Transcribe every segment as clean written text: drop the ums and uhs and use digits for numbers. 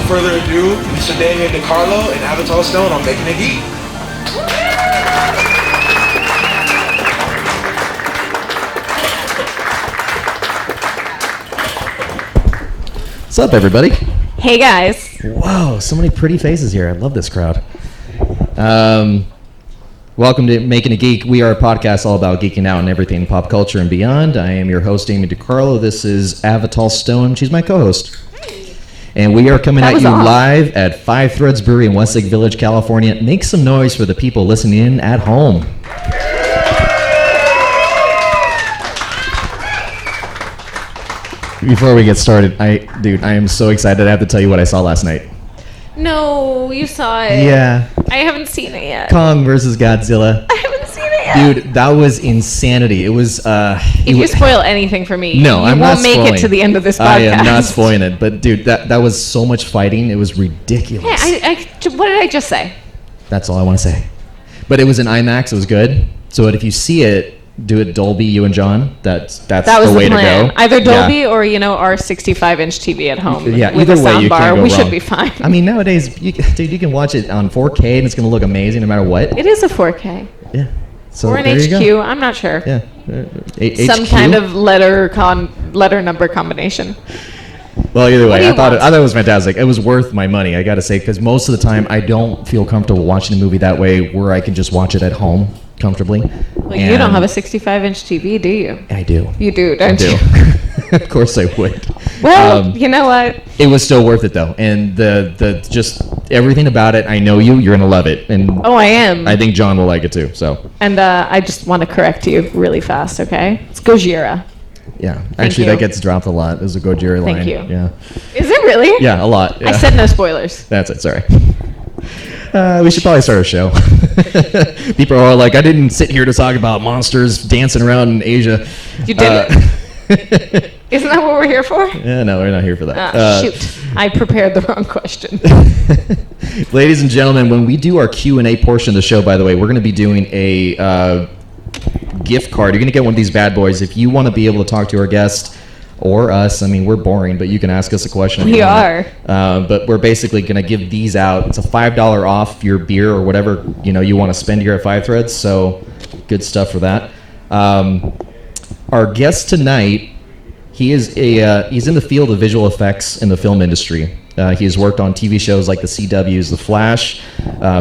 without further ado, Mr. Damian DiCarlo and Avatar Stone on Making a Geek. What's up, everybody? Hey, guys. Whoa, so many pretty faces here. I love this crowd. Welcome to Making a Geek. We are a podcast all about geeking out and everything pop culture and beyond. I am your host, Amy DiCarlo. This is Avatar Stone. She's my co-host. And we are coming at you live at Five Threads Brewery in Westlake Village, California. Make some noise for the people listening in at home. Before we get started, I am so excited. I have to tell you what I saw last night. No, you saw it. Yeah. I haven't seen it yet. Kong versus Godzilla. I haven't seen it yet. Dude, that was insanity. It was. If you spoil anything for me, no, I'm not spoiling. You won't make it to the end of this podcast. I am not spoiling it. But dude, that was so much fighting. It was ridiculous. Hey, what did I just say? That's all I want to say. But it was in IMAX. It was good. So if you see it, do it Dolby, you and John. That's the way to go. Either Dolby or our 65-inch TV at home. Yeah, with either a way you sound bar. can't go We wrong. should be fine. I mean, nowadays, you can watch it on 4K and it's going to look amazing no matter what. It is a 4K. Yeah. So or an there you HQ. go. I'm not sure. Yeah. Some HQ? kind of letter number combination. Well, either way, I thought want? it was fantastic. It was worth my money, I got to say, because most of the time I don't feel comfortable watching a movie that way where I can just watch it at home comfortably. Well, you don't have a 65-inch TV, do you? I do. You do, don't you? Of course I would. Well, you know what? It was still worth it, though. And the just everything about it, I know you're going to love it. And Oh, I am. I think John will like it, too. So. And I just want to correct you really fast, okay? It's Gojira. Yeah. Actually, that gets dropped a lot. There's a Gojira line. Thank you. Yeah. Is it really? Yeah, a lot. Yeah. I said no spoilers. That's it. Sorry. We should probably start a show. People are all like, I didn't sit here to talk about monsters dancing around in Asia. You didn't? Isn't that what we're here for? Yeah, no, we're not here for that. Shoot. I prepared the wrong question. Ladies and gentlemen, when we do our Q&A portion of the show, by the way, we're going to be doing a gift card. You're going to get one of these bad boys. If you want to be able to talk to our guest or us, I mean, we're boring, but you can ask us a question. We are. But we're basically going to give these out. It's a $5 off your beer or whatever you want to spend here at Five Threads. So good stuff for that. Our guest tonight, he's in the field of visual effects in the film industry. He has worked on TV shows like The CW's The Flash,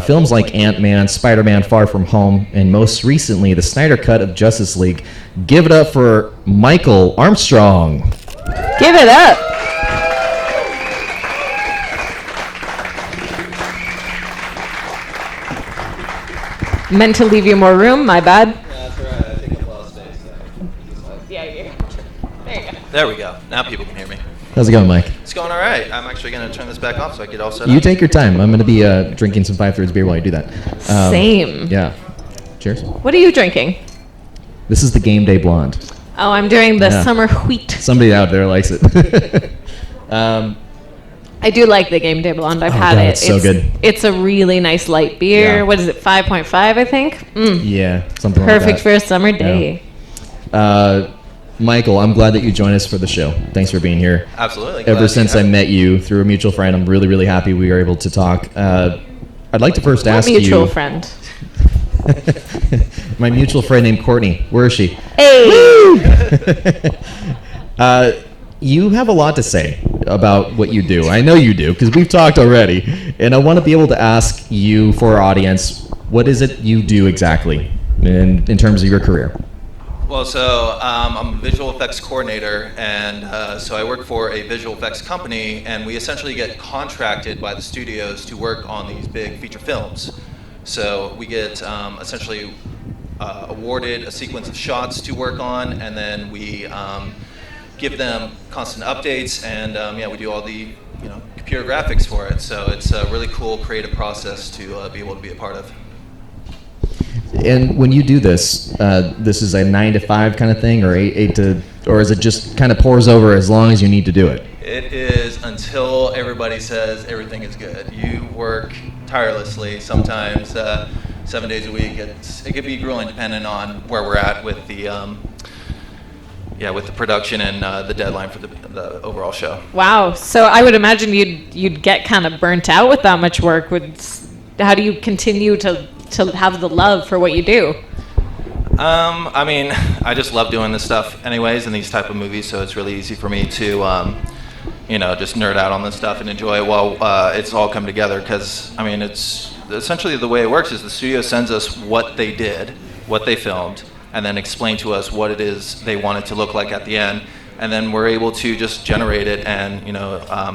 films like Ant-Man, Spider-Man Far From Home, and most recently, the Snyder Cut of Justice League. Give it up for Michael Armstrong. Give it up. Meant to leave you more room, my bad. That's all right. I think I'm well stayed. Yeah, there you go. There we go. Now people can hear me. How's it going, Mike? It's going all right. I'm actually going to turn this back off so I get all set You up. take your time. I'm going to be drinking some Five Threads beer while you do that. Same. Yeah. Cheers. What are you drinking? This is the Game Day Blonde. Oh, I'm doing the Yeah. summer wheat. Somebody out there likes it. I do like the Game Day Blonde. I've had God, it. it's so good. It's a really nice light beer. Yeah. What is it, 5.5, I think? Yeah, something like that. Perfect for a summer day. Michael, I'm glad that you joined us for the show. Thanks for being here. Absolutely. Ever since I met you through a mutual friend, I'm really, really happy we were able to talk. I'd like to first ask you... Mutual friend. My mutual friend named Courtney. Where is she? Hey! You have a lot to say about what you do. I know you do, because we've talked already. And I want to be able to ask you, for our audience, what is it you do exactly in terms of your career? Well, so I'm a visual effects coordinator, and so I work for a visual effects company, and we essentially get contracted by the studios to work on these big feature films. So we get essentially awarded a sequence of shots to work on, and then we give them constant updates, and we do all the computer graphics for it. So it's a really cool creative process to be able to be a part of. And when you do this, this is a 9 to 5 kind of thing, or 8 to, or is it just kind of pours over as long as you need to do it? It is until everybody says everything is good. You work tirelessly, sometimes 7 days a week. It could be grueling depending on where we're at with the with the production and the deadline for the overall show. Wow. So I would imagine you'd get kind of burnt out with that much work. How do you continue to have the love for what you do? I mean, I just love doing this stuff anyways in these type of movies, so it's really easy for me to, just nerd out on this stuff and enjoy it while it's all come together. Because, I mean, it's essentially the way it works is the studio sends us what they did, what they filmed, and then explain to us what it is they want it to look like at the end. And then we're able to just generate it and,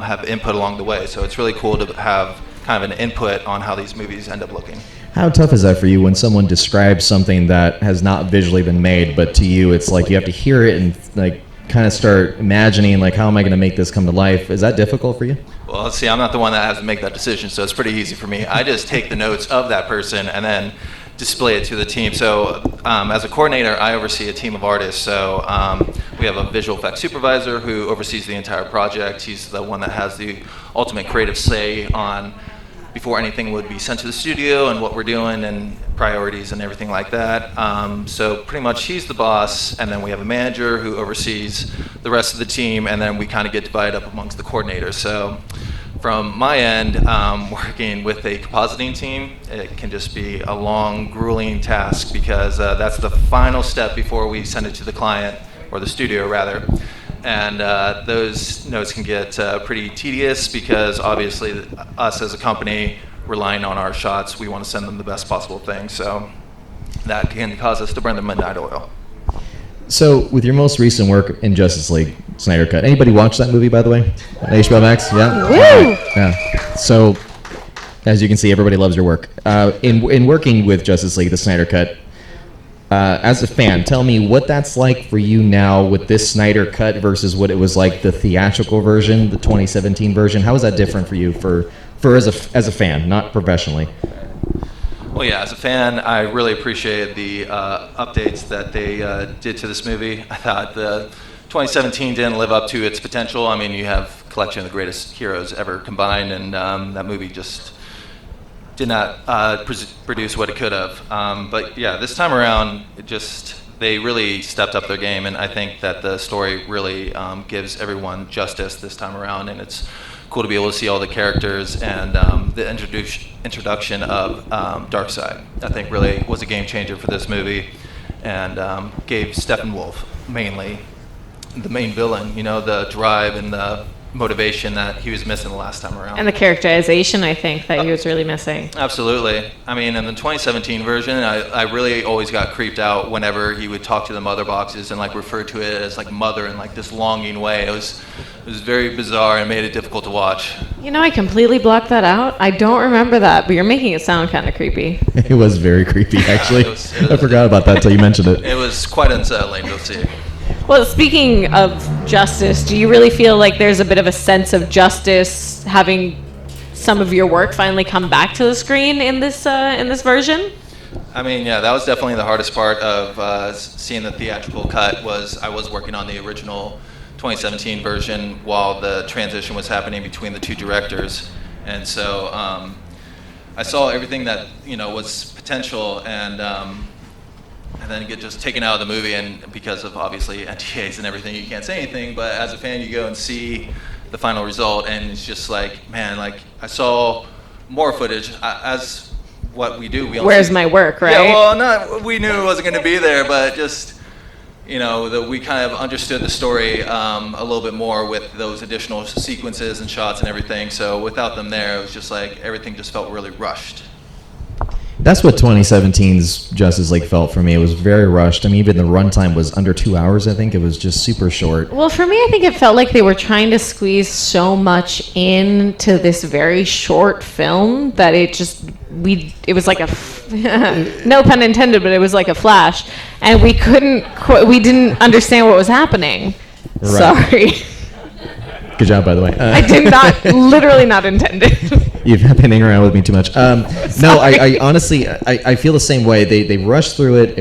have input along the way. So it's really cool to have kind of an input on how these movies end up looking. How tough is that for you when someone describes something that has not visually been made, but to you it's like you have to hear it and like kind of start imagining like how am I going to make this come to life? Is that difficult for you? Well, see, I'm not the one that has to make that decision, so it's pretty easy for me. I just take the notes of that person and then display it to the team. So as a coordinator, I oversee a team of artists. So we have a visual effects supervisor who oversees the entire project. He's the one that has the ultimate creative say on before anything would be sent to the studio and what we're doing and priorities and everything like that. So pretty much he's the boss, and then we have a manager who oversees the rest of the team, and then we kind of get divided up amongst the coordinators. So from my end, working with a compositing team, it can just be a long, grueling task because that's the final step before we send it to the client, or the studio rather. And those notes can get pretty tedious because obviously us as a company relying on our shots, we want to send them the best possible thing. So that can cause us to burn the midnight oil. So with your most recent work in Justice League, Snyder Cut, anybody watch that movie, by the way? On HBO Max? Yeah? Woo! Yeah. So as you can see, everybody loves your work. In working with Justice League, the Snyder Cut, as a fan, tell me what that's like for you now with this Snyder Cut versus what it was like the theatrical version, the 2017 version. How is that different for you for as a fan, not professionally? Well, yeah, as a fan, I really appreciate the updates that they did to this movie. I thought the 2017 didn't live up to its potential. I mean, you have a collection of the greatest heroes ever combined, and that movie just did not produce what it could have. But yeah, this time around, they really stepped up their game, and I think that the story really gives everyone justice this time around, and it's cool to be able to see all the characters, and the introduction of Darkseid, I think really was a game changer for this movie, and gave Steppenwolf mainly the main villain, the drive and the motivation that he was missing the last time around. And the characterization, I think, that he was really missing. Absolutely. I mean, in the 2017 version, I really always got creeped out whenever he would talk to the mother boxes and refer to it as mother in this longing way. It was very bizarre and made it difficult to watch. I completely blocked that out. I don't remember that, but you're making it sound kind of creepy. It was very creepy, actually. It was, I forgot about that until you mentioned it. It was quite unsettling to see. Well, speaking of justice, do you really feel like there's a bit of a sense of justice having some of your work finally come back to the screen in this version? I mean, yeah, that was definitely the hardest part of seeing the theatrical cut. I was working on the original 2017 version while the transition was happening between the two directors, and so I saw everything that was potential, and then get just taken out of the movie, and because of obviously NDAs and everything, you can't say anything. But as a fan, you go and see the final result, and it's just man, I saw more footage. As what we do, where's my work, right? Yeah, well, we knew it wasn't going to be there, but just that we kind of understood the story a little bit more with those additional sequences and shots and everything. So without them there, it was just everything just felt really rushed. That's what 2017's Justice League felt for me. It was very rushed. I mean, even the runtime was under 2 hours, I think. It was just super short. Well, for me, I think it felt like they were trying to squeeze so much into this very short film that it was like no pun intended, but it was like a flash. And we didn't understand what was happening. Right. Sorry. Good job, by the way. I did not, literally not intended. You've been hanging around with me too much. No, I honestly, I feel the same way. They rushed through it.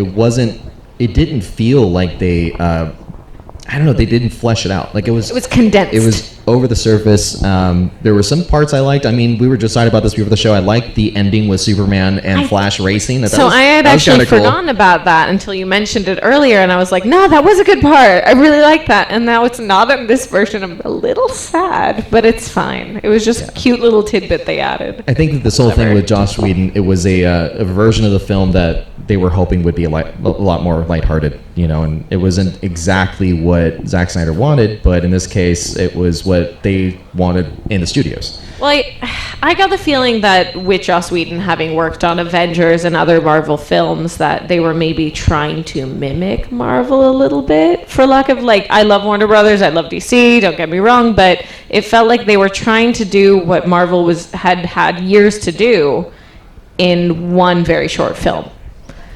It didn't feel like they I don't know, they didn't flesh it out. Like it was condensed. It was over the surface. There were some parts I liked. I mean, we were just talking about this before the show. I liked the ending with Superman and Flash racing. I had actually forgotten about that until you mentioned it earlier, and I was like, no, that was a good part. I really liked that. And now it's not in this version. I'm a little sad, but it's fine. It was just a cute little tidbit they added. I think that this whole thing with Joss Whedon, it was a version of the film that they were hoping would be a lot more lighthearted, you know, and it wasn't exactly what Zack Snyder wanted, but in this case, it was what they wanted in the studios. Well, I got the feeling that with Joss Whedon having worked on Avengers and other Marvel films, that they were maybe trying to mimic Marvel a little bit, for lack of, like, I love Warner Brothers, I love DC, don't get me wrong, but it felt like they were trying to do what Marvel had years to do in one very short film.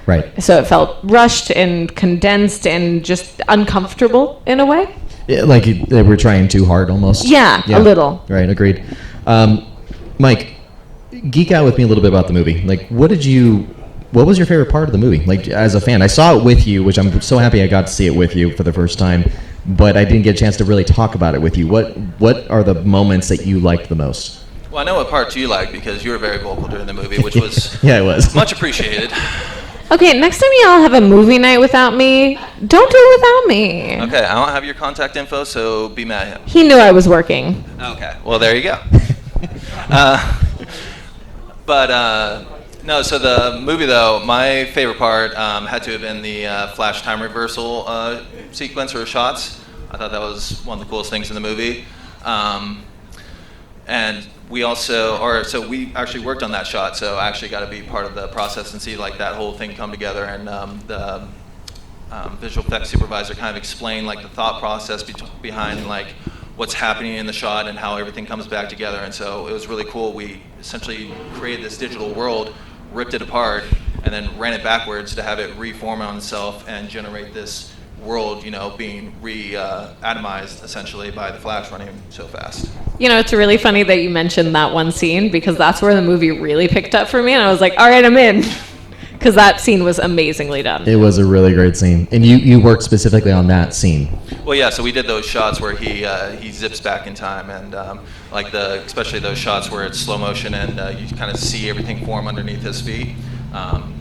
Right. So it felt rushed and condensed and just uncomfortable in a way. Yeah, like they were trying too hard almost. Yeah, a little. Right, agreed. Mike, geek out with me a little bit about the movie. Like, what was your favorite part of the movie? Like, as a fan, I saw it with you, which I'm so happy I got to see it with you for the first time, but I didn't get a chance to really talk about it with you. What are the moments that you liked the most? Well, I know what part you liked because you were very vocal during the movie, which was yeah, it was much appreciated. Okay, next time y'all have a movie night without me, don't do it without me. Okay, I don't have your contact info, so be mad at him. He knew I was working. Okay, well, there you go. No, so the movie, though, my favorite part had to have been the flash time reversal sequence or shots. I thought that was one of the coolest things in the movie. And we actually worked on that shot, so I actually got to be part of the process and see like that whole thing come together. And the visual effects supervisor kind of explained like the thought process behind like what's happening in the shot and how everything comes back together. And so it was really cool. We essentially created this digital world, ripped it apart, and then ran it backwards to have it reform on itself and generate this world, you know, being atomized essentially by the Flash running so fast. You know, it's really funny that you mentioned that one scene because that's where the movie really picked up for me, and I was like, all right, I'm in. Because that scene was amazingly done. It was a really great scene. And you worked specifically on that scene. Well, yeah, so we did those shots where he zips back in time, and especially those shots where it's slow motion and you kind of see everything form underneath his feet.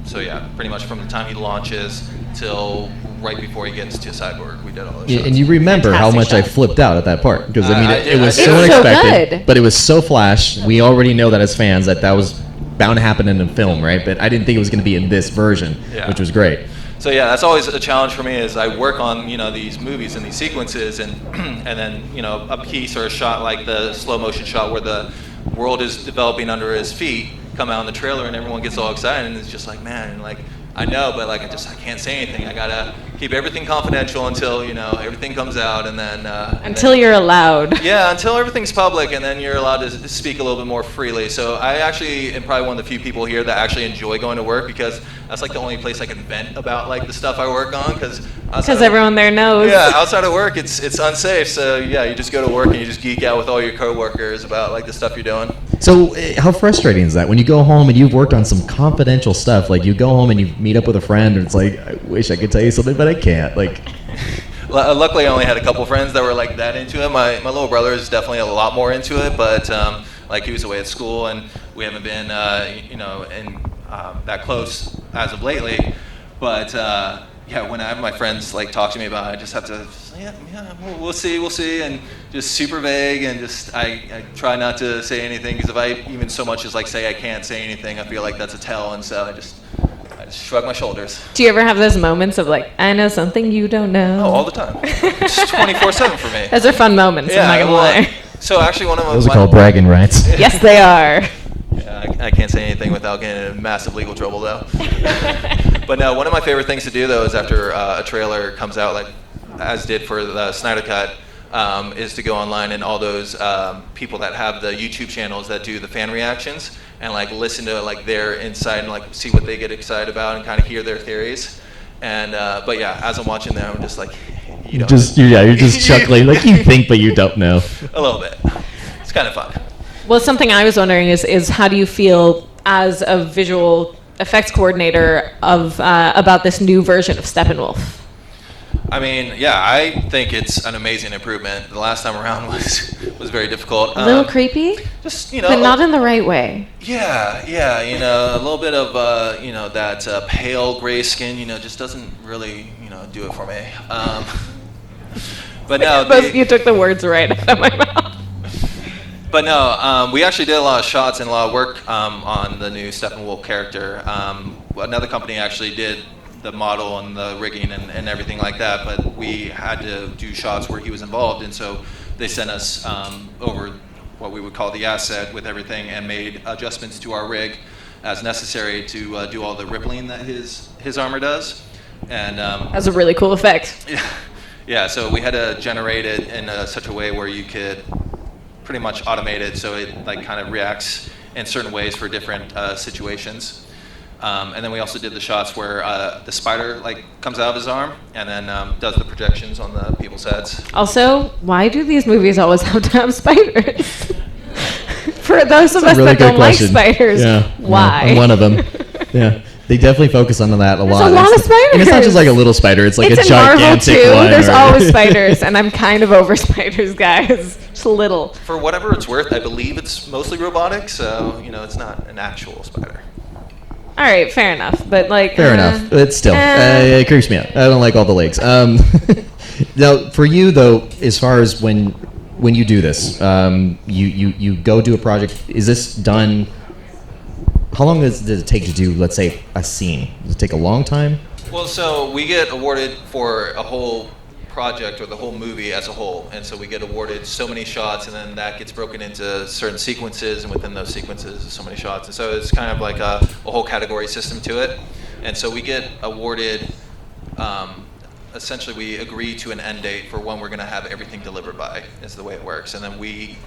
So yeah, pretty much from the time he launches till right before he gets to Cyborg, we did all those shots. And you remember how much I flipped out at that part. Because, I mean, it was so unexpected. Good. But it was so Flash. We already know that as fans that was bound to happen in a film, right? But I didn't think it was going to be in this version, which was great. So yeah, that's always a challenge for me is I work on, you know, these movies and these sequences and then, you know, a piece or a shot like the slow motion shot where the world is developing under his feet come out in the trailer and everyone gets all excited and it's just like, man, like I know, but like I can't say anything. I gotta keep everything confidential until, you know, everything comes out and then until you're allowed. Yeah, until everything's public and then you're allowed to speak a little bit more freely. So I actually am probably one of the few people here that actually enjoy going to work because that's like the only place I can vent about like the stuff I work on because everyone there knows. Yeah, outside of work it's unsafe. So yeah, you just go to work and you just geek out with all your coworkers about like the stuff you're doing. So how frustrating is that when you go home and you've worked on some confidential stuff? Like you go home and you meet up with a friend and it's like, I wish I could tell you something, but I can't. Like, luckily I only had a couple friends that were like that into it. My little brother is definitely a lot more into it, but like he was away at school and we haven't been that close as of lately. But yeah, when I have my friends like talk to me about it, I just have to we'll see, and just super vague, and just I try not to say anything because if I even so much as like say I can't say anything, I feel like that's a tell, and so I just shrug my shoulders. Do you ever have those moments of like, I know something you don't know? Oh, all the time. It's 24/7 for me. Those are fun moments. Yeah, I'm not gonna lie. So actually, one of those are called bragging rights. Yes, they are. Yeah, I can't say anything without getting in massive legal trouble, though. But no, one of my favorite things to do, though, is after a trailer comes out, like as did for the Snyder Cut, is to go online and all those people that have the YouTube channels that do the fan reactions and like listen to like their insight and like see what they get excited about and kind of hear their theories. And but yeah, as I'm watching them, I'm just like, you know, you're just chuckling like you think, but you don't know. A little bit. It's kind of fun. Well, something I was wondering is how do you feel as a visual effects coordinator of about this new version of Steppenwolf? I mean, yeah, I think it's an amazing improvement. The last time around was very difficult. A little creepy, just but not in the right way. Yeah, a little bit of that pale gray skin, just doesn't really do it for me. But no, You took the words right out of my mouth. But no, we actually did a lot of shots and a lot of work on the new Steppenwolf character. Another company actually did the model and the rigging and everything like that, but we had to do shots where he was involved, and so they sent us over what we would call the asset with everything and made adjustments to our rig as necessary to do all the rippling that his armor does. And that's a really cool effect. Yeah, so we had to generate it in such a way where you could pretty much automate it so it like kind of reacts in certain ways for different situations. And then we also did the shots where the spider like comes out of his arm and then does the projections on the people's heads. Also, why do these movies always have to have spiders? For those of us really that don't question. like spiders, why? I'm one of them. Yeah. They definitely focus on that a lot. There's a lot of spiders. And it's not just like a little spider, it's like it's a in Marvel gigantic too. one. There's always spiders, and I'm kind of over spiders, guys. Just a little. For whatever it's worth, I believe it's mostly robotic, so it's not an actual spider. All right, fair enough. But like, fair enough. But still, it creeps me out. I don't like all the legs. Now, for you though, as far as when you do this, you go do a project. Is this done? How long does it take to do, let's say, a scene? Does it take a long time? Well, so we get awarded for a whole project or the whole movie as a whole, and so we get awarded so many shots, and then that gets broken into certain sequences, and within those sequences, there's so many shots, and so it's kind of like a whole category system to it, and so we get awarded. Essentially, we agree to an end date for when we're going to have everything delivered by. Is the way it works, and then we,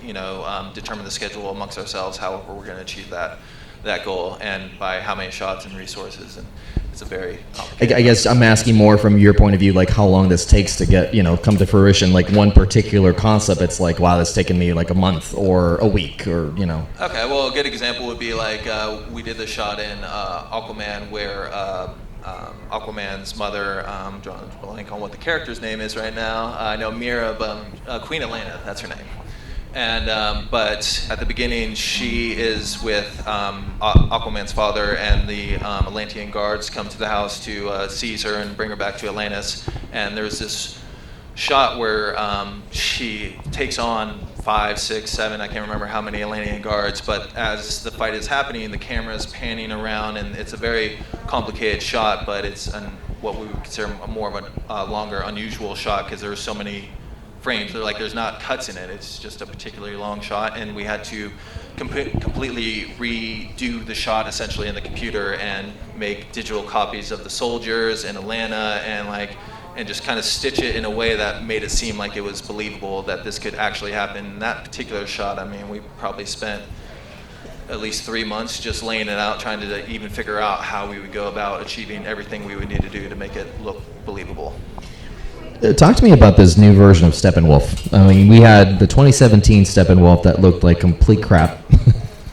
determine the schedule amongst ourselves, however we're going to achieve that goal, and by how many shots and resources, and it's a very complicated I guess I'm asking more from your point of view, like how long this takes to get, come to fruition, like one particular concept, it's like, wow, that's taken me like a month or a week or, Okay, well, a good example would be like, we did the shot in Aquaman where Aquaman's mother, drawing a blank on what the character's name is right now, I know Mira, but Queen Elena, that's her name. And but at the beginning, she is with Aquaman's father, and the Atlantean guards come to the house to seize her and bring her back to Atlantis. And there's this shot where she takes on 5, 6, 7, I can't remember how many Atlantean guards, but as the fight is happening, the camera is panning around, and it's a very complicated shot, but it's what we would consider more of a longer, unusual shot because there are so many frames. There's not cuts in it. It's just a particularly long shot, and we had to completely redo the shot essentially in the computer and make digital copies of the soldiers in Atlanta and just kind of stitch it in a way that made it seem like it was believable that this could actually happen. In that particular shot, I mean, we probably spent at least 3 months just laying it out, trying to even figure out how we would go about achieving everything we would need to do to make it look believable. Talk to me about this new version of Steppenwolf. I mean, we had the 2017 Steppenwolf that looked like complete crap.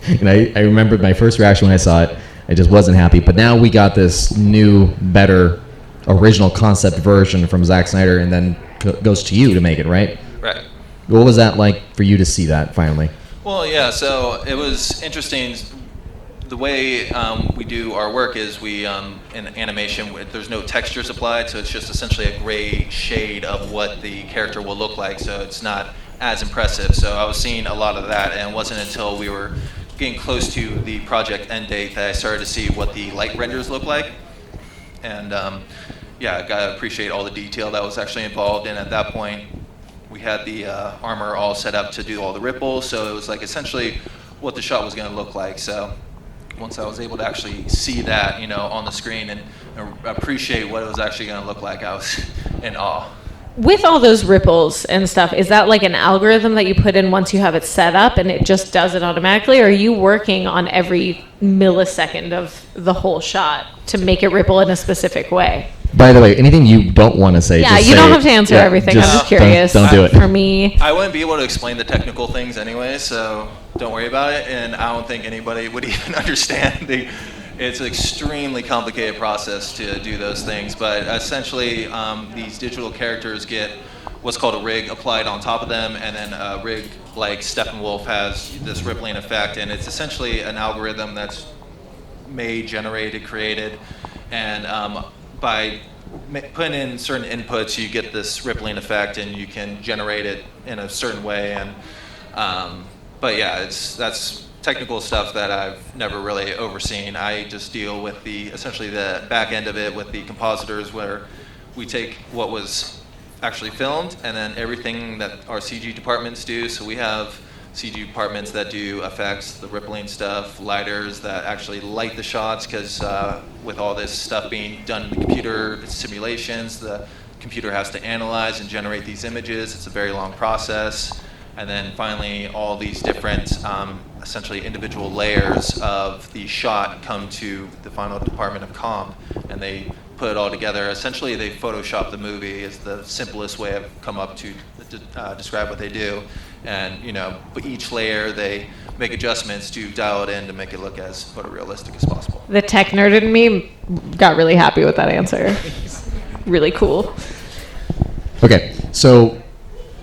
And I remember my first reaction when I saw it. I just wasn't happy. But now we got this new, better, original concept version from Zack Snyder, and then goes to you to make it, right? Right. What was that like for you to see that finally? Well, yeah, so it was interesting. The way we do our work is we, in animation, there's no textures applied, so it's just essentially a gray shade of what the character will look like, so it's not as impressive. So I was seeing a lot of that, and it wasn't until we were getting close to the project end date that I started to see what the light renders look like. And yeah, I gotta appreciate all the detail that was actually involved, and at that point, we had the armor all set up to do all the ripples, so it was like essentially what the shot was gonna look like. So once I was able to actually see that, on the screen and appreciate what it was actually going to look like, I was in awe. With all those ripples and stuff, is that like an algorithm that you put in once you have it set up and it just does it automatically, or are you working on every millisecond of the whole shot to make it ripple in a specific way? By the way, anything you don't want to say, yeah, just you say don't it. have to answer Yeah, everything. I'm just curious. Don't do it. For me, I wouldn't be able to explain the technical things anyway, so don't worry about it. And I don't think anybody would even understand the It's an extremely complicated process to do those things, but essentially these digital characters get what's called a rig applied on top of them, and then a rig like Steppenwolf has this rippling effect, and it's essentially an algorithm that's made, generated, created, and by putting in certain inputs, you get this rippling effect, and you can generate it in a certain way. And but yeah, that's technical stuff that I've never really overseen. I just deal with essentially the back end of it with the compositors, where we take what was actually filmed and then everything that our CG departments do. So we have CG departments that do effects, the rippling stuff, lighters that actually light the shots, because with all this stuff being done in the computer simulations, the computer has to analyze and generate these images. It's a very long process. And then finally, all these different, essentially individual layers of the shot come to the final department of comp, and they put it all together. Essentially, they Photoshop the movie is the simplest way I've come up to describe what they do. And but each layer they make adjustments to dial it in to make it look as photorealistic as possible. The tech nerd in me got really happy with that answer. Really cool. Okay, so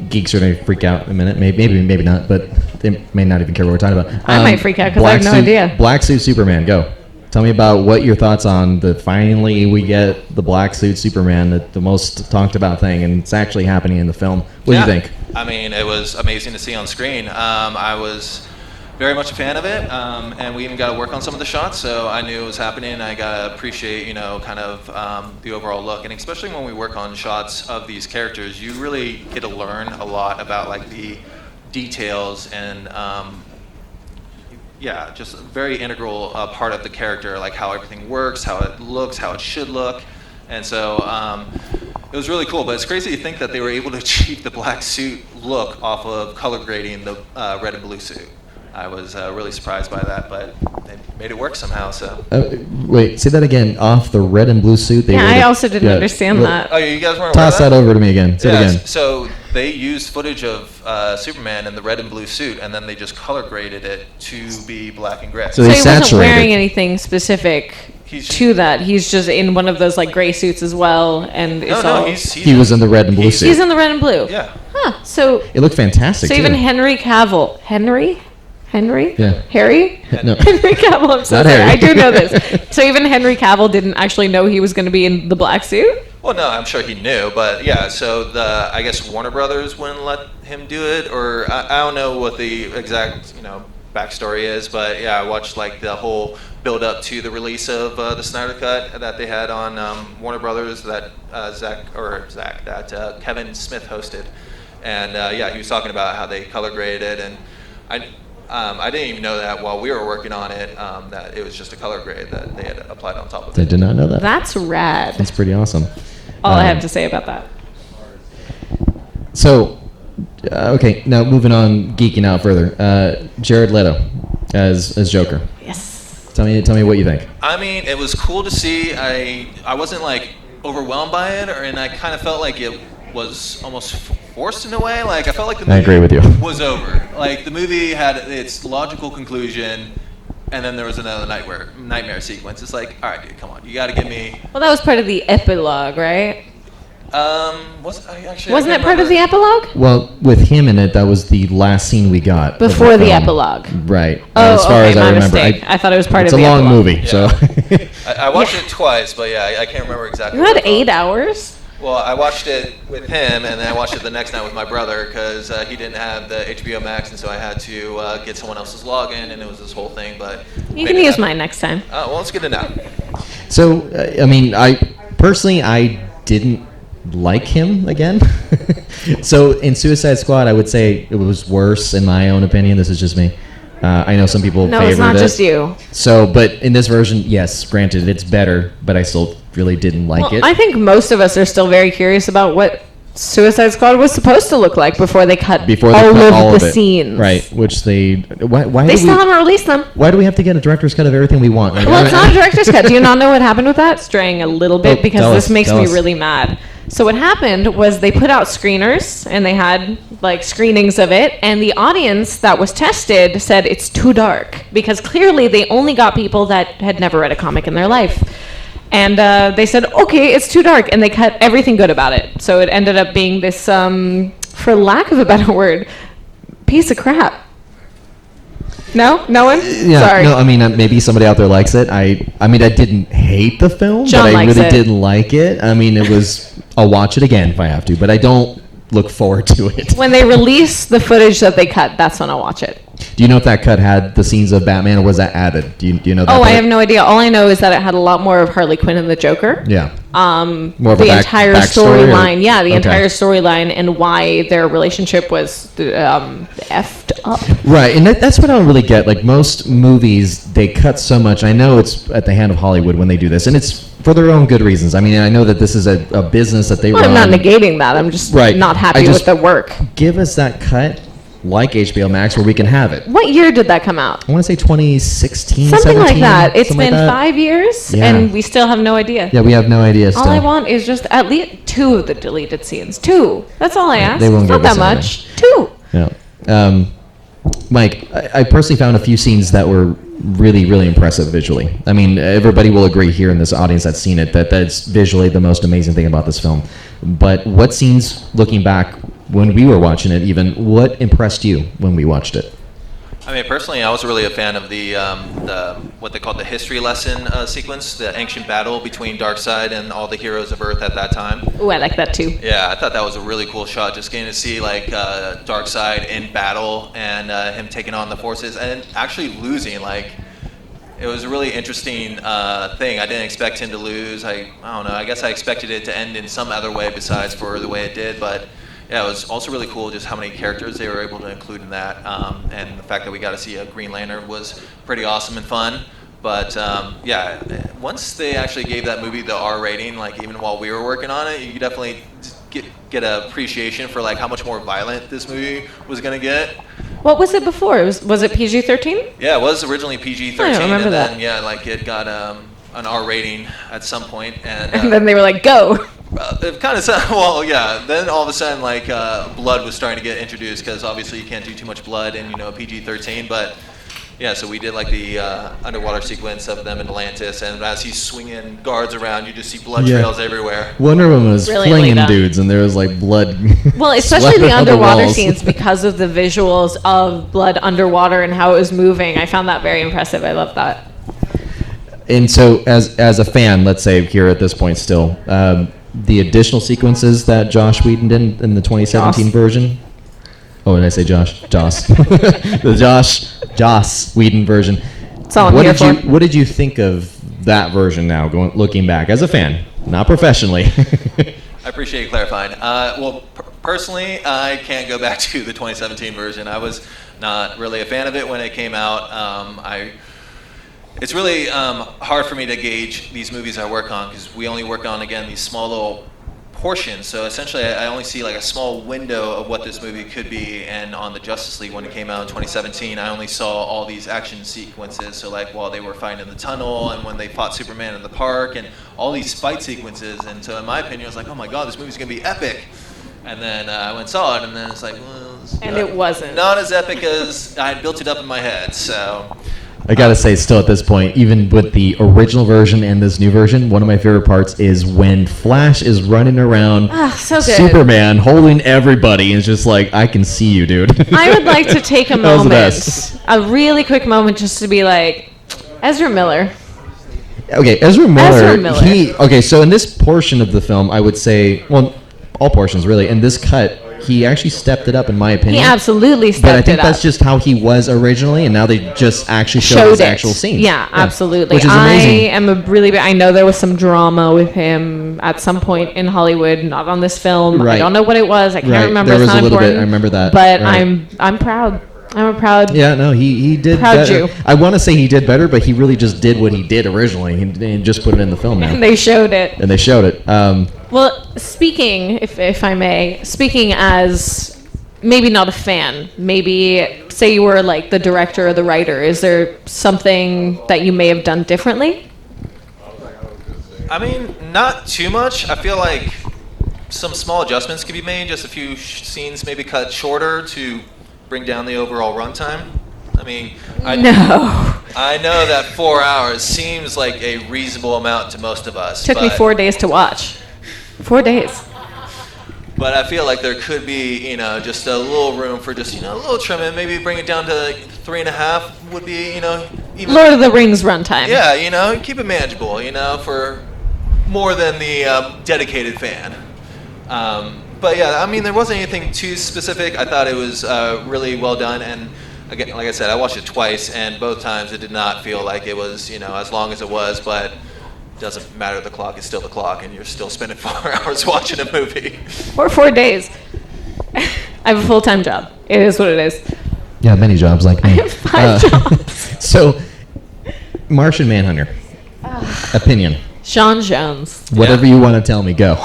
geeks are going to freak out in a minute. Maybe not, but they may not even care what we're talking about. I might freak out because I have no idea. Black Suit Superman, go. Tell me about what your thoughts on finally we get the Black Suit Superman, the most talked about thing, and it's actually happening in the film. What do you think? I mean, it was amazing to see on screen. I was very much a fan of it, and we even got to work on some of the shots, so I knew it was happening. I got to appreciate, kind of the overall look, and especially when we work on shots of these characters, you really get to learn a lot about like the details and just a very integral part of the character, like how everything works, how it looks, how it should look. And so it was really cool, but it's crazy to think that they were able to achieve the black suit look off of color grading the red and blue suit. I was really surprised by that, but they made it work somehow. So. Wait, say that again. Off the red and blue suit. I also didn't understand that. Oh, you guys weren't aware Toss of that? that over to me again. Say it again. So they used footage of Superman in the red and blue suit, and then they just color graded it to be black and gray. So he saturated. wasn't wearing anything specific to that. He's just in one of those like gray suits as well, and he was in the red and blue suit. He's in the red and blue. Yeah. Huh. So it looked fantastic. So too. even Henry Cavill, Henry? Yeah. Harry? No. Henry Cavill. I'm so Not sorry. Harry. I do know this. So even Henry Cavill didn't actually know he was going to be in the black suit? Well, no, I'm sure he knew, but yeah. So I guess Warner Brothers wouldn't let him do it, or I don't know what the exact backstory is, but yeah, I watched like the whole build up to the release of the Snyder Cut that they had on Warner Brothers that Kevin Smith hosted, and he was talking about how they color graded, and I didn't even know that while we were working on it, that it was just a color grade that they had applied on top of it. I did not know that. That's rad. That's pretty awesome. All I have to say about that. So, okay, now moving on, geeking out further. Jared Leto as Joker. Yes. Tell me what you think. I mean, it was cool to see. I wasn't like overwhelmed by it, and I kind of felt like it was almost forced in a way. Like I felt like the movie I agree with you. was over. Like the movie had its logical conclusion, and then there was another nightmare sequence. It's like, all right, dude, come on, you got to give me. Well, that was part of the epilogue, right? Wasn't it part of the epilogue? Well, with him in it, that was the last scene we got before the epilogue. Right. Oh, as far as I remember, I thought it was part of the epilogue. It's a long movie, Yeah. so. I watched it twice, but yeah, I can't remember exactly. You had 8 hours. Well, I watched it with him, and then I watched it the next night with my brother because he didn't have the HBO Max, and so I had to get someone else's login, and it was this whole thing. But you can use mine next time. Well, it's good to know. So, I mean, I didn't like him again. So in Suicide Squad, I would say it was worse in my own opinion. This is just me. I know some people favored it. No, it's not just you. So, but in this version, yes, granted, it's better, but I still really didn't like it. I think most of us are still very curious about what Suicide Squad was supposed to look like before they cut all of of the it. scenes. Right, which they They still haven't released them. Why do we have to get a director's cut of everything we want? Well, it's not a director's cut. Do you not know what happened with that? Straying a little bit because this makes me us. really mad. So what happened was they put out screeners and they had like screenings of it, and the audience that was tested said it's too dark because clearly they only got people that had never read a comic in their life. And they said, okay, it's too dark, and they cut everything good about it. So it ended up being this, for lack of a better word, piece of crap. No? No one? Yeah, Sorry. no, I mean, maybe somebody out there likes it. I mean, I didn't hate the film, John but I likes really it. didn't like it. I mean, I'll watch it again if I have to, but I don't look forward to it. When they release the footage that they cut, that's when I'll watch it. Do you know if that cut had the scenes of Batman, or was that added? Do you know that? Oh, part? I have no idea. All I know is that it had a lot more of Harley Quinn and the Joker. Yeah. More of a entire backstory, storyline. or? Yeah, the Okay. entire storyline and why their relationship was effed up. Right, and that's what I don't really get. Like, most movies, they cut so much. I know it's at the hand of Hollywood when they do this, and it's for their own good reasons. I mean, I know that this is a business that they Well, run. I'm not negating that. I'm just Right. not happy with the work. Give us that cut, like HBO Max, where we can have it. What year did that come out? I want to say 2016, Something like 17, that. It's something been like that. 5 years, Yeah. and we still have no idea. Yeah, we have no idea still. All I want is just at least 2 of the deleted scenes. 2. That's all I ask. They won't It's not give us that much. 2. Yeah. Mike, I personally found a few scenes that were really, really impressive visually. I mean, everybody will agree here in this audience that's seen it that that's visually the most amazing thing about this film. But what scenes, looking back when we were watching it even, what impressed you when we watched it? I mean, personally, I was really a fan of the what they called the history lesson sequence, the ancient battle between Darkseid and all the heroes of Earth at that time. Ooh, I like that too. Yeah, I thought that was a really cool shot, just getting to see like Darkseid in battle and him taking on the forces and actually losing. Like, it was a really interesting thing. I didn't expect him to lose. I don't know. I guess I expected it to end in some other way besides for the way it did, but. Yeah, it was also really cool just how many characters they were able to include in that, and the fact that we got to see a Green Lantern was pretty awesome and fun. But yeah, once they actually gave that movie the R rating, like even while we were working on it, you could definitely get an appreciation for like how much more violent this movie was gonna get. What was it before? Was it PG-13? Yeah, it was originally PG-13, I don't remember and then that. yeah, like it got an R rating at some point, and And then they were like, go. it kind of sounded, well, yeah. Then all of a sudden, like blood was starting to get introduced because obviously you can't do too much blood in PG-13. But yeah, so we did like the underwater sequence of them in Atlantis, and as he's swinging guards around, you just see blood trails everywhere. Wonder Woman was Really flinging like that. dudes, and there was like blood. Well, especially splattered the on underwater walls. scenes because of the visuals of blood underwater and how it was moving. I found that very impressive. I love that. And so, as a fan, let's say here at this point still, the additional sequences that Josh Whedon did in the 2017 Joss. version. Oh, did I say Josh? Joss. The Joss Whedon version. That's all I'm here for. What did you think of that version now, looking back, as a fan, not professionally? I appreciate you clarifying. Well, personally, I can't go back to the 2017 version. I was not really a fan of it when it came out. It's really hard for me to gauge these movies I work on because we only work on, again, these small little portions. So essentially, I only see like a small window of what this movie could be. And on the Justice League, when it came out in 2017, I only saw all these action sequences. So like while they were fighting in the tunnel and when they fought Superman in the park and all these fight sequences. And so in my opinion, I was like, oh my God, this movie's going to be epic. And then I went and saw it, and then it's like, well, it's And it wasn't. not as epic as I had built it up in my head. So. I gotta say, still at this point, even with the original version and this new version, one of my favorite parts is when Flash is running around So good. Superman holding everybody and it's just like, I can see you, dude. I would like to take a That was the moment, best. a really quick moment, just to be like, Ezra Miller. Okay, Ezra Miller. Ezra Miller. Okay, so in this portion of the film, I would say, well, all portions really, in this cut, he actually stepped it up, in my He opinion. absolutely stepped it But up. I think that's just how he was originally, and now they just actually showed his it. actual scenes. Yeah, absolutely. Which is amazing. I am a really big, I know there was some drama with him at some point in Hollywood, not on this film. I Right. don't know what it was. I can't Right. remember. There It's was not a little bit. important. I remember that. But Right. I'm proud. I'm a proud. Yeah, no, he did Proud better. Jew. I want to say he did better, but he really just did what he did originally. He just put it in the film now. And they showed it. And they showed it. Well, speaking, if I may, speaking as maybe not a fan, maybe say you were like the director or the writer, is there something that you may have done differently? I mean, not too much. I feel like some small adjustments could be made, just a few scenes maybe cut shorter to bring down the overall runtime. I mean, I know that 4 hours seems like a reasonable amount to most of us. Took me 4 days to watch. 4 days. But I feel like there could be, just a little room for just, a little trim, and maybe bring it down to 3.5 would be, even Lord of the Rings runtime. Yeah, keep it manageable, for more than the dedicated fan. But yeah, I mean, there wasn't anything too specific. I thought it was really well done, and again, like I said, I watched it twice, and both times it did not feel like it was, as long as it was, but it doesn't matter. The clock is still the clock, and you're still spending 4 hours watching a movie. Or 4 days. I have a full-time job. It is what it is. Yeah, many jobs like me. I have 5 jobs. So, Martian Manhunter. Opinion. Sean Jones. Whatever you want to tell me, go.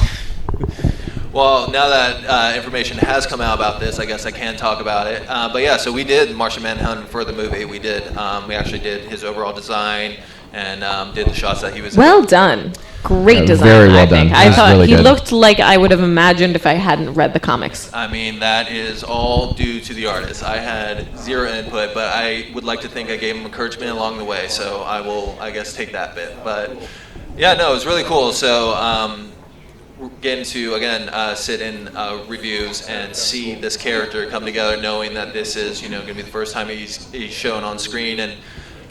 Well, now that information has come out about this, I guess I can talk about it. But yeah, so we did Martian Manhunter for the movie. We did. We actually did his overall design and did the shots that he was in. Well done. Great design, very well I think. done. I It was thought really he good. looked like I would have imagined if I hadn't read the comics. I mean, that is all due to the artist. I had zero input, but I would like to think I gave him encouragement along the way, so I will, I guess, take that bit. But yeah, no, it was really cool. So getting to, again, sit in reviews and see this character come together, knowing that this is, going to be the first time he's shown on screen, and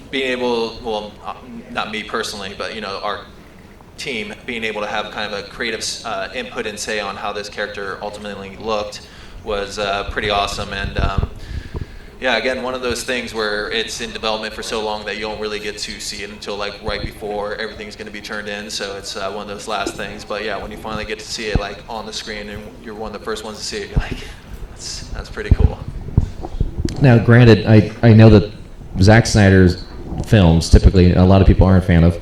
being able, well, not me personally, but, our team being able to have kind of a creative input and say on how this character ultimately looked was pretty awesome. And yeah, again, one of those things where it's in development for so long that you don't really get to see it until like right before everything's going to be turned in. So it's one of those last things. But yeah, when you finally get to see it like on the screen and you're one of the first ones to see it, you're like, that's pretty cool. Now, granted, I know that Zack Snyder's films, typically, a lot of people aren't a fan of.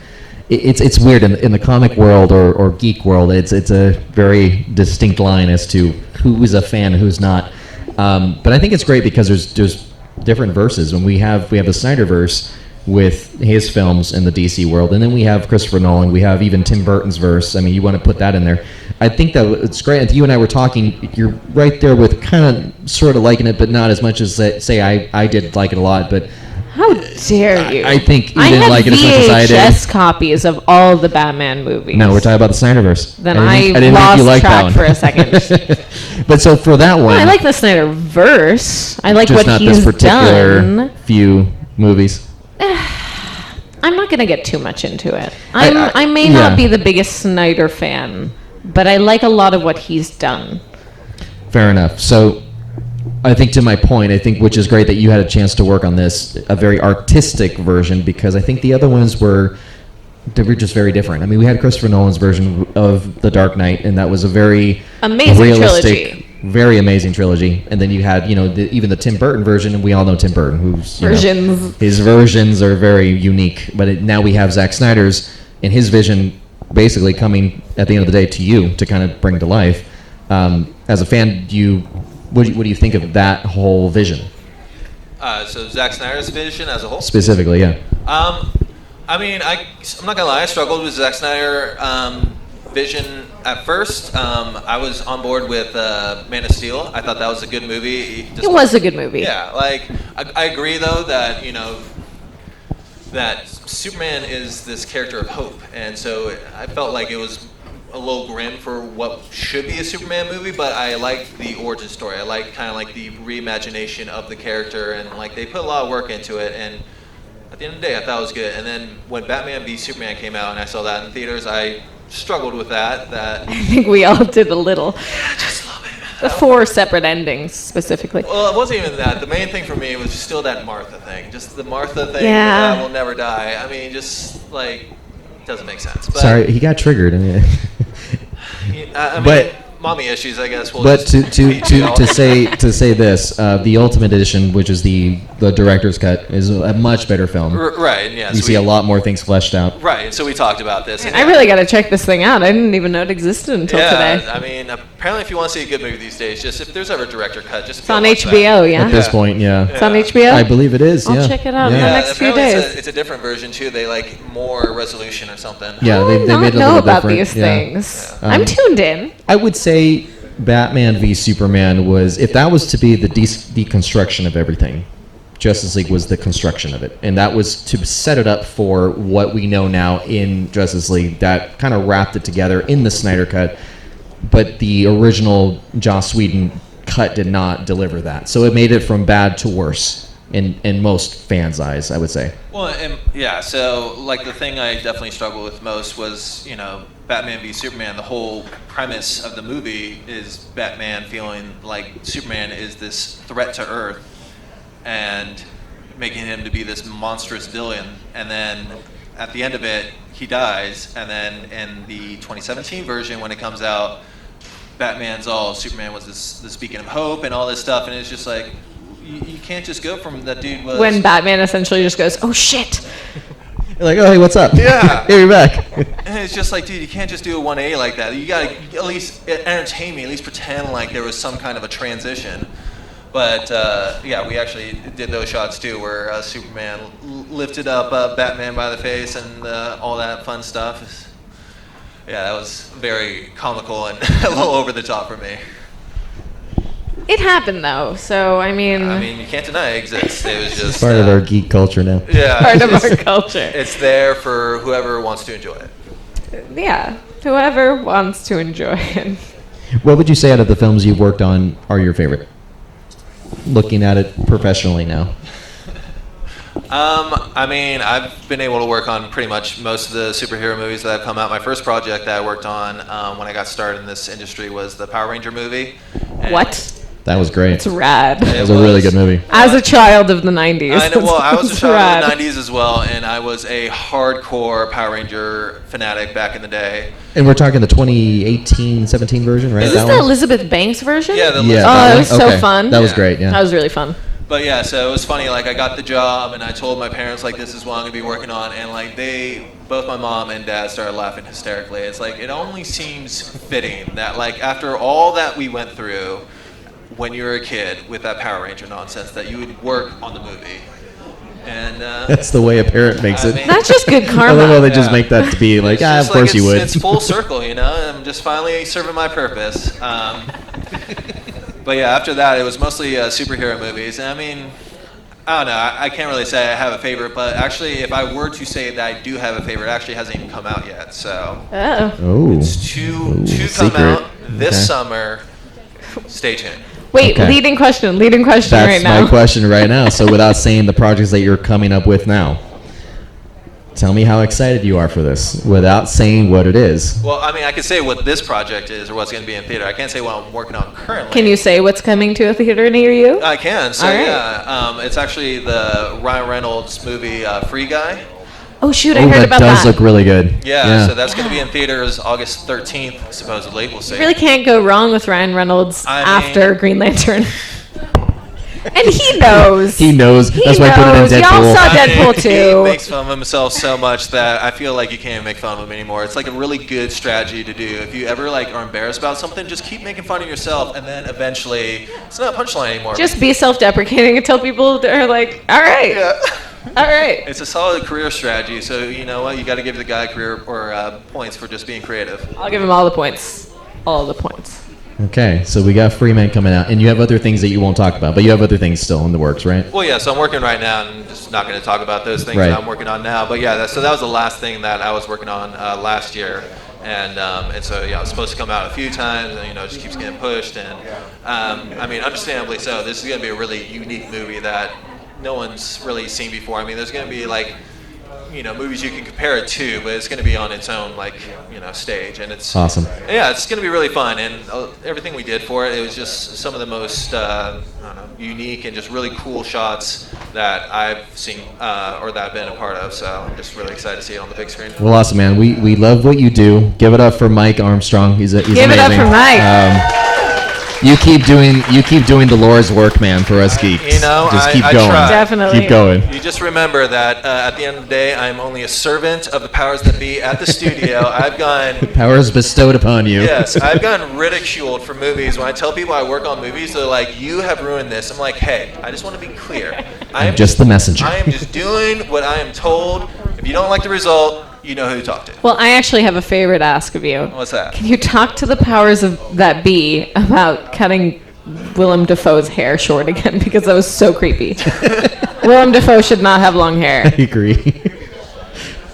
It's weird in the comic world or geek world. It's a very distinct line as to who's a fan and who's not. But I think it's great because there's different verses. When we have the Snyderverse with his films in the DC world, and then we have Christopher Nolan. We have even Tim Burton's verse. I mean, you want to put that in there. I think that it's great. And you and I were talking. You're right there with kind of sort of liking it, but not as much as say I did like it a lot, but. How dare you? I think you didn't like it as much as I did. VHS copies of all the Batman movies. No, we're talking about the Snyderverse. Then I didn't lost think you liked track that for one. a second. But so for that one, Well, I like the Snyderverse. I like just what not he's this particular done. few movies. I'm not going to get too much into it. I may yeah. not be the biggest Snyder fan, but I like a lot of what he's done. Fair enough. So I think to my point, which is great that you had a chance to work on this, a very artistic version, because I think the other ones were just very different. I mean, we had Christopher Nolan's version of The Dark Knight, and that was a very amazing realistic, trilogy. Very amazing trilogy. And then you had, even the Tim Burton version, and we all know Tim Burton, who's his versions are very unique. But now we have Zack Snyder's, and his vision basically coming at the end of the day to you to kind of bring to life. As a fan, what do you think of that whole vision? So Zack Snyder's vision as a whole? Specifically, yeah. I mean, I'm not gonna lie. I struggled with Zack Snyder vision at first. I was on board with Man of Steel. I thought that was a good movie. It was a good movie. Yeah, like I agree though that that Superman is this character of hope, and so I felt like it was a little grim for what should be a Superman movie, but I liked the origin story. I liked kind of like the reimagination of the character, and like they put a lot of work into it, and at the end of the day I thought it was good. And then when Batman v Superman came out and I saw that in theaters, I struggled with that. I think we all did a little. I just love it. The 4 separate endings, specifically. Well, it wasn't even that. The main thing for me was just still that Martha thing. Just the Martha thing Yeah. that will never die. I mean, just like, doesn't make sense. But, Sorry, he got triggered. I mean, I mean, but mommy issues, I guess. We'll But just to say this, the Ultimate Edition, which is the director's cut, is a much better film. Right. Yeah. You see a lot more things fleshed out. Right. And so we talked about this. And I really got to check this thing out. I didn't even know it existed until today. I mean, apparently, if you want to see a good movie these days, just if there's ever a director cut, just It's on HBO, yeah? At this point, yeah. It's on HBO? I believe it is. I'll check it out in the next few apparently days. It's a different version too. They like more resolution or something. Yeah, they I made it a know little about different. these Yeah. things. I'm tuned in. I would say Batman v Superman was, if that was to be the deconstruction of everything, Justice League was the construction of it, and that was to set it up for what we know now in Justice League. That kind of wrapped it together in the Snyder cut, but the original Joss Whedon cut did not deliver that. So it made it from bad to worse in most fans' eyes, I would say. Well, yeah. So like the thing I definitely struggled with most was Batman v Superman. The whole premise of the movie is Batman feeling like Superman is this threat to Earth, and making him to be this monstrous villain. And then at the end of it, he dies. And then in the 2017 version, when it comes out, Batman's all Superman was this beacon of hope and all this stuff, and it's just like you can't just go from that dude was When Batman essentially just goes, oh shit. You're like, oh, hey, what's up? Yeah. Hey, you're back. And it's just like, dude, you can't just do a 180 like that. You gotta at least entertain me, at least pretend like there was some kind of a transition. But yeah, we actually did those shots too, where Superman lifted up Batman by the face and all that fun stuff. Yeah, that was very comical and a little over the top for me. It happened though, so I mean you can't deny it exists. It was just Part of our geek culture now. yeah, part of our culture. It's there for whoever wants to enjoy it. Yeah, whoever wants to enjoy it. What would you say out of the films you've worked on are your favorite? Looking at it professionally now. I mean, I've been able to work on pretty much most of the superhero movies that have come out. My first project that I worked on when I got started in this industry was the Power Ranger movie. And What? That was great. It's rad. That was a really good movie. As a child of the 90s. I know, well, I was a it's child rad. of the 90s as well, and I was a hardcore Power Ranger fanatic back in the day. And we're talking the 2018-17 version, right? Is this the Elizabeth Banks version? Yeah, the Yeah, Oh, that it one? was so Okay. fun. That was Yeah. great, yeah. That was really fun. But yeah, so it was funny, like I got the job and I told my parents like this is what I'm gonna be working on, and like both my mom and dad started laughing hysterically. It's like it only seems fitting that like after all that we went through when you were a kid with that Power Ranger nonsense that you would work on the movie. And That's the way a parent makes I it. mean- That's just good I love how karma. they just Yeah. make that to be like, it's of just course like you would. It's full circle, I'm just finally serving my purpose. But yeah, after that, it was mostly superhero movies. And I mean, I don't know. I can't really say I have a favorite, but actually, if I were to say that I do have a favorite, it actually hasn't even come out yet. So Oh. Oh. it's to come secret. out this Okay. summer. Stay tuned. Wait, Okay. leading question That's right now. my question right now. So without saying the projects that you're coming up with now, tell me how excited you are for this without saying what it is. Well, I mean, I can say what this project is or what's going to be in theater. I can't say what I'm working on currently. Can you say what's coming to a theater near you? I can. So All right. yeah, it's actually the Ryan Reynolds movie Free Guy. Oh shoot, I Oh, heard that about does that. look really good. Yeah, so that's going to be in theaters August 13th, supposedly. We'll see. You really can't go wrong with Ryan Reynolds I mean- after Green Lantern. And he knows. He knows. He That's why I put it knows. in Y'all Deadpool. saw I mean, Deadpool He 2. makes fun of himself so much that I feel like you can't make fun of him anymore. It's like a really good strategy to do. If you ever like are embarrassed about something, just keep making fun of yourself, and then eventually it's not a punchline anymore. Just be self-deprecating and tell people they're like, all right, yeah. all right. It's a solid career strategy. So you know what? You got to give the guy career or points for just being creative. I'll give him all the points. All the points. Okay, so we got Free Man coming out, and you have other things that you won't talk about, but you have other things still in the works, right? Well, yeah. So I'm working right now, and I'm just not going to talk about those things Right. that I'm working on now. But yeah, so that was the last thing that I was working on last year. And so yeah, it was supposed to come out a few times, and it just keeps getting pushed. And I mean, understandably so. This is going to be a really unique movie that no one's really seen before. I mean, there's going to be like movies you can compare it to, but it's going to be on its own stage, and it's Awesome. Yeah, it's going to be really fun, and everything we did for it, it was just some of the most unique and just really cool shots that I've seen or that I've been a part of. So I'm just really excited to see it on the big screen. Well, awesome, man. We love what you do. Give it up for Mike Armstrong. He's amazing. Give it up for Mike. You keep doing the Lord's work, man, for us geeks. You know, just keep I going. try. Definitely. Keep going. You just remember that at the end of the day, I'm only a servant of the powers that be at the studio. I've gone. Powers bestowed upon you. Yes, I've gotten ridiculed for movies. When I tell people I work on movies, they're like, "You have ruined this." I'm like, "Hey, I just want to be clear. I'm just the messenger. I am just doing what I am told. If you don't like the result, you know who to talk to." Well, I actually have a favor to ask of you. What's that? Can you talk to the powers of that be about cutting Willem Dafoe's hair short again, because that was so creepy. Willem Dafoe should not have long hair. I agree.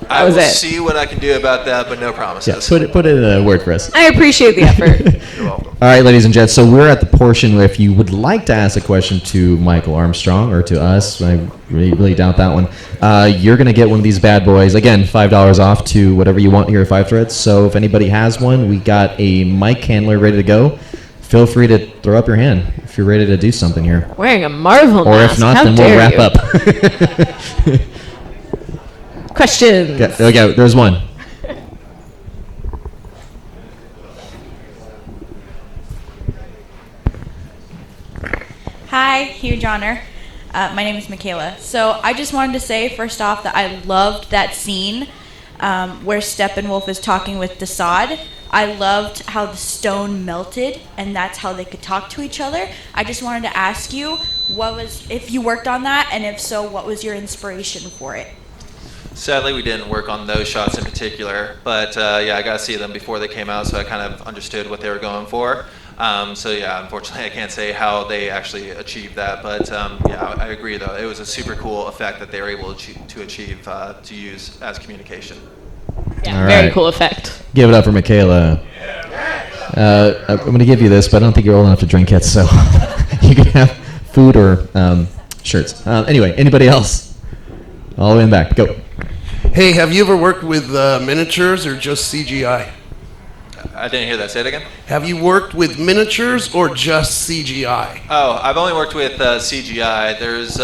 I will see what I can do about that, but no promises. Yeah, put it in a word for us. I appreciate the effort. You're welcome. All right, ladies and gents, so we're at the portion where if you would like to ask a question to Michael Armstrong or to us, I really doubt that one, you're going to get one of these bad boys. Again, $5 off to whatever you want here at Five Threads. So if anybody has one, we got a mic handler ready to go. Feel free to throw up your hand if you're ready to do something here. Wearing a Marvel Or mask. if not, How then we'll dare wrap you. up. Questions. Okay, there's one. Hi, huge honor. My name is Michaela. So I just wanted to say, first off, that I loved that scene where Steppenwolf is talking with Desaad. I loved how the stone melted, and that's how they could talk to each other. I just wanted to ask you, if you worked on that, and if so, what was your inspiration for it? Sadly, we didn't work on those shots in particular, but yeah, I got to see them before they came out, so I kind of understood what they were going for. So yeah, unfortunately, I can't say how they actually achieved that, but yeah, I agree though. It was a super cool effect that they were able to achieve to use as communication. Yeah, All very right. cool effect. Give it up for Michaela. I'm going to give you this, but I don't think you're old enough to drink yet, so you can have food or shirts. Anyway, anybody else? All the way in the back. Go. Hey, have you ever worked with miniatures or just CGI? I didn't hear that. Say it again. Have you worked with miniatures or just CGI? Oh, I've only worked with CGI. There's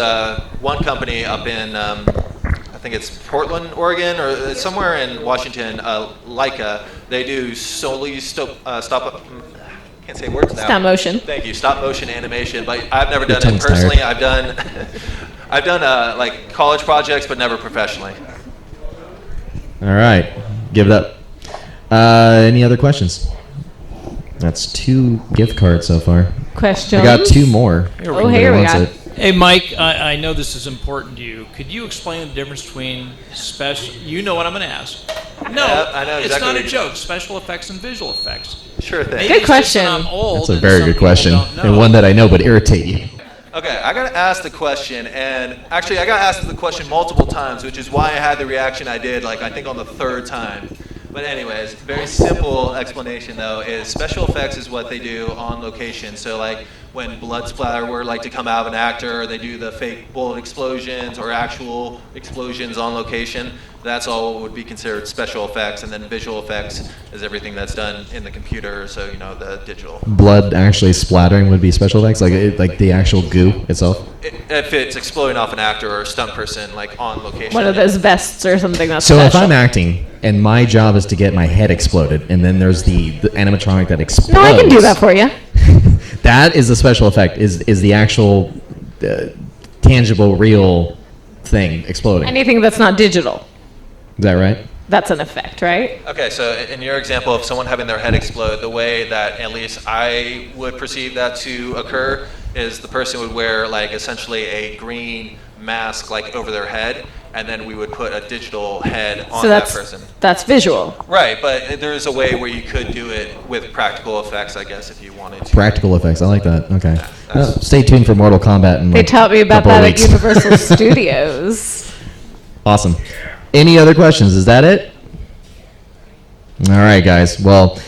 one company up in, I think it's Portland, Oregon, or somewhere in Washington, Leica. They do solely can't say words now. Stop motion. Thank you. Stop motion animation, but I've never done Your it tongue's personally. tired. I've done like college projects, but never professionally. All right. Give it up. Any other questions? That's 2 gift cards so far. Questions? I got 2 more. Oh, here we go. Hey, Mike, I know this is important to you. Could you explain the difference between special... You know what I'm going to ask. No, Yeah, I know it's exactly not what a you're- joke. Special effects and visual effects. Sure thing. Maybe Good it's just that question. I'm old That's a and very some good people question, don't know. and one that I know would irritate you. Okay, I got to ask the question, and actually I got asked the question multiple times, which is why I had the reaction I did, like I think on the 3rd time. But anyways, very simple explanation though is special effects is what they do on location. So like when blood splatter were like to come out of an actor, they do the fake bullet explosions or actual explosions on location. That's all would be considered special effects, and then visual effects is everything that's done in the computer. So you know the digital. Blood actually splattering would be special effects, like the actual goo itself. If it's exploding off an actor or a stunt person like on location. One of those vests or something that's So if special. I'm acting and my job is to get my head exploded, and then there's the animatronic that explodes. No, I can do that for you. That is the special effect. Is the actual tangible, real thing exploding? Anything that's not digital, Is that right? that's an effect, right? Okay, so in your example of someone having their head explode, the way that at least I would perceive that to occur is the person would wear like essentially a green mask like over their head, and then we would put a digital head on So that that's person. that's visual. Right, but there's a way where you could do it with practical effects, I guess, if you wanted to. Practical effects. I like that. Okay. that's- Stay tuned for Mortal Kombat. In They like taught me about couple that of at weeks. Universal Studios. Awesome. Any other questions? Is that it? All right, guys. Well,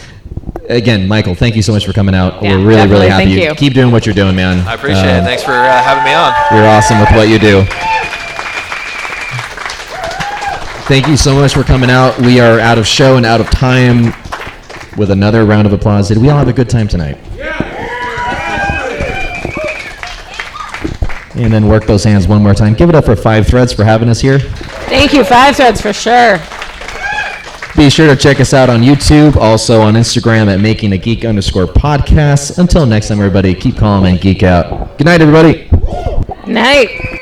again, Michael, thank you so much for coming out. Yeah, We're really, really definitely. happy. Thank you. Keep doing what you're doing, man. I appreciate it. Thanks for having me on. You're awesome with what you do. Thank you so much for coming out. We are out of show and out of time. With another round of applause. Did we all have a good time tonight? Yeah. And then work those hands one more time. Give it up for Five Threads for having us here. Thank you, Five Threads, for sure. Be sure to check us out on YouTube, also on Instagram at @makingageek_podcast. Until next time, everybody, keep calm and geek out. Good night, everybody. Night.